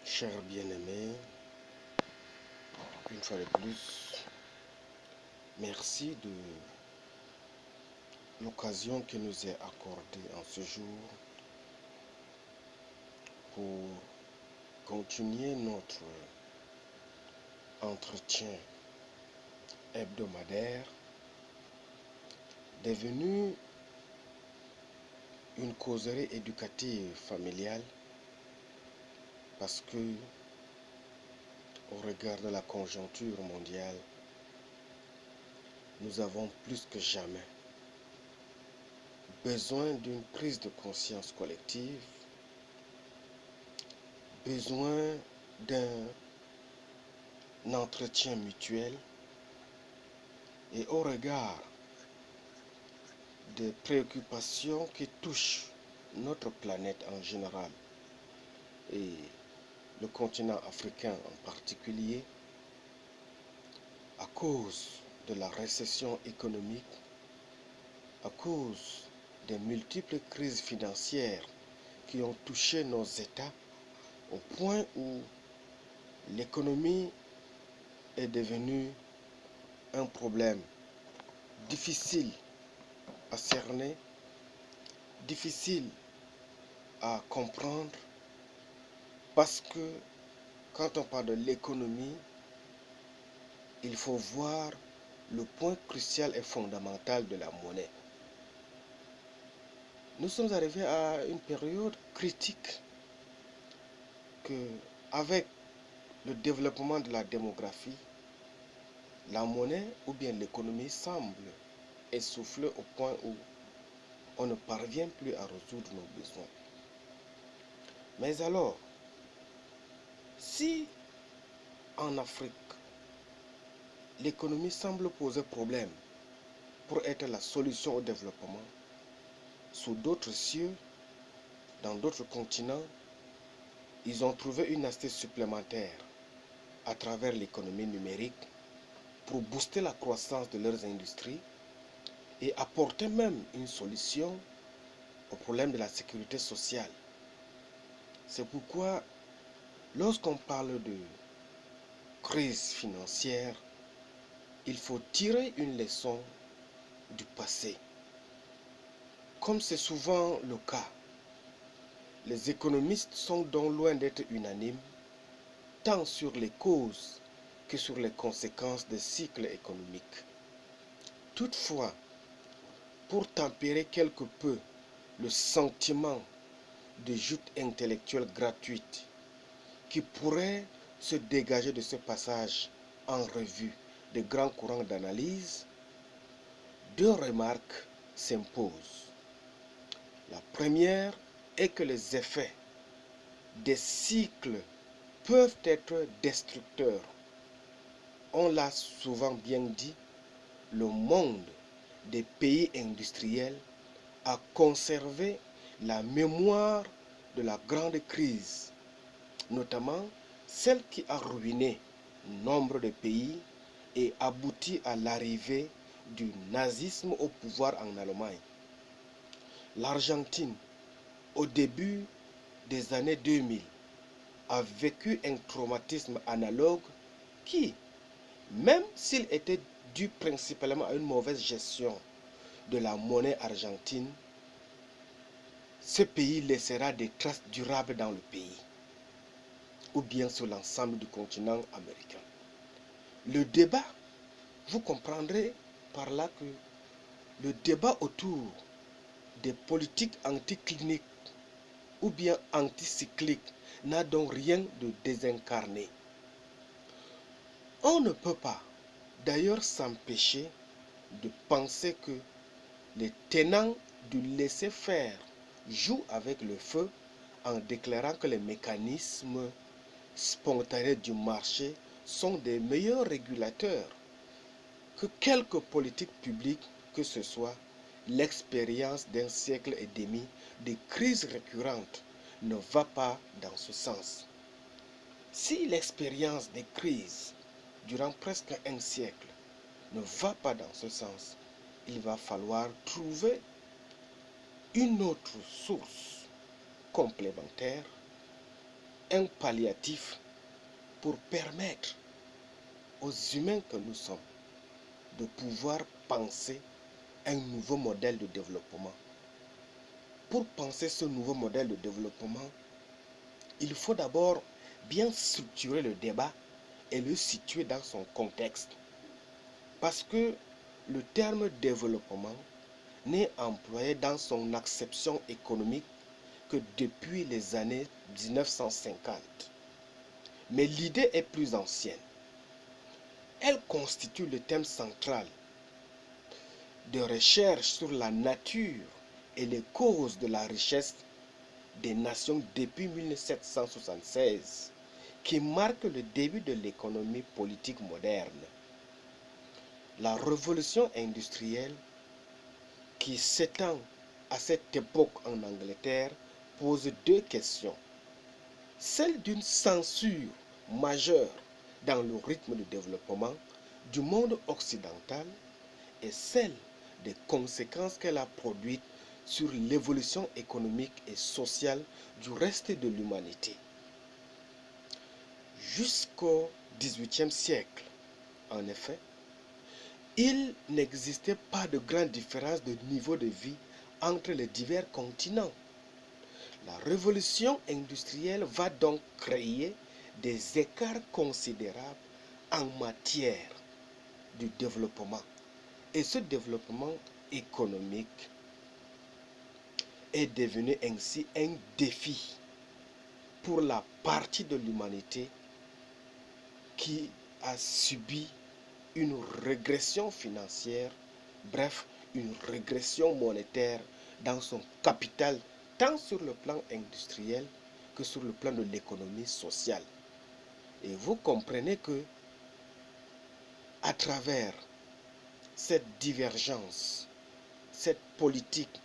Chers bien-aimés, une fois de plus, merci de l'occasion qui nous est accordée en ce jour pour continuer notre entretien hebdomadaire devenu une causerie éducative familiale parce que, au regard de la conjoncture mondiale, nous avons plus que jamais besoin d'une prise de conscience collective, besoin d'un entretien mutuel et au regard des préoccupations qui touchent notre planète en général et le continent africain en particulier, à cause de la récession économique, à cause des multiples crises financières qui ont touché nos États au point où l'économie est devenue un problème difficile à cerner, difficile à comprendre, parce que quand on parle de l'économie, il faut voir le point crucial et fondamental de la monnaie. Nous sommes arrivés à une période critique que, avec le développement de la démographie, la monnaie ou bien l'économie semble essouffler au point où on ne parvient plus à résoudre nos besoins. Mais alors, si en Afrique, l'économie semble poser problème pour être la solution au développement, sous d'autres cieux, dans d'autres continents, ils ont trouvé une astuce supplémentaire à travers l'économie numérique pour booster la croissance de leurs industries et apporter même une solution au problème de la sécurité sociale. C'est pourquoi, lorsqu'on parle de crise financière, il faut tirer une leçon du passé. Comme c'est souvent le cas, les économistes sont donc loin d'être unanimes, tant sur les causes que sur les conséquences des cycles économiques. Toutefois, pour tempérer quelque peu le sentiment de joute intellectuelle gratuite qui pourrait se dégager de ce passage en revue des grands courants d'analyse, deux remarques s'imposent. La première est que les effets des cycles peuvent être destructeurs. On l'a souvent bien dit, le monde des pays industriels a conservé la mémoire de la grande crise, notamment celle qui a ruiné nombre de pays et abouti à l'arrivée du nazisme au pouvoir en Allemagne. L'Argentine, au début des années 2000, a vécu un traumatisme analogue qui, même s'il était dû principalement à une mauvaise gestion de la monnaie argentine, ce pays laissera des traces durables dans le pays, ou bien sur l'ensemble du continent américain. Le débat, vous comprendrez par là que le débat autour des politiques anticliniques ou bien anticycliques n'a donc rien de désincarné. On ne peut pas d'ailleurs s'empêcher de penser que les tenants du laisser-faire jouent avec le feu en déclarant que les mécanismes spontanés du marché sont des meilleurs régulateurs que quelque politique publique que ce soit. L'expérience d'un siècle et demi de crises récurrentes ne va pas dans ce sens. Si l'expérience des crises durant presque un siècle ne va pas dans ce sens, il va falloir trouver une autre source complémentaire un palliatif pour permettre aux humains que nous sommes de pouvoir penser un nouveau modèle de développement. Pour penser ce nouveau modèle de développement, il faut d'abord bien structurer le débat et le situer dans son contexte. Parce que le terme développement n'est employé dans son acception économique que depuis les années 1950. Mais l'idée est plus ancienne. Elle constitue le thème central de recherche sur la nature et les causes de la richesse des nations depuis 1776, qui marque le début de l'économie politique moderne. La révolution industrielle, qui s'étend à cette époque en Angleterre, pose deux questions. Celle d'une censure majeure dans le rythme de développement du monde occidental et celle des conséquences qu'elle a produites sur l'évolution économique et sociale du reste de l'humanité. Jusqu'au XVIIIe siècle, en effet, il n'existait pas de grande différence de niveau de vie entre les divers continents. La révolution industrielle va donc créer des écarts considérables en matière de développement. Et ce développement économique est devenu ainsi un défi pour la partie de l'humanité qui a subi une régression financière, bref, une régression monétaire dans son capital, tant sur le plan industriel que sur le plan de l'économie sociale. Et vous comprenez que, à travers cette divergence, cette politique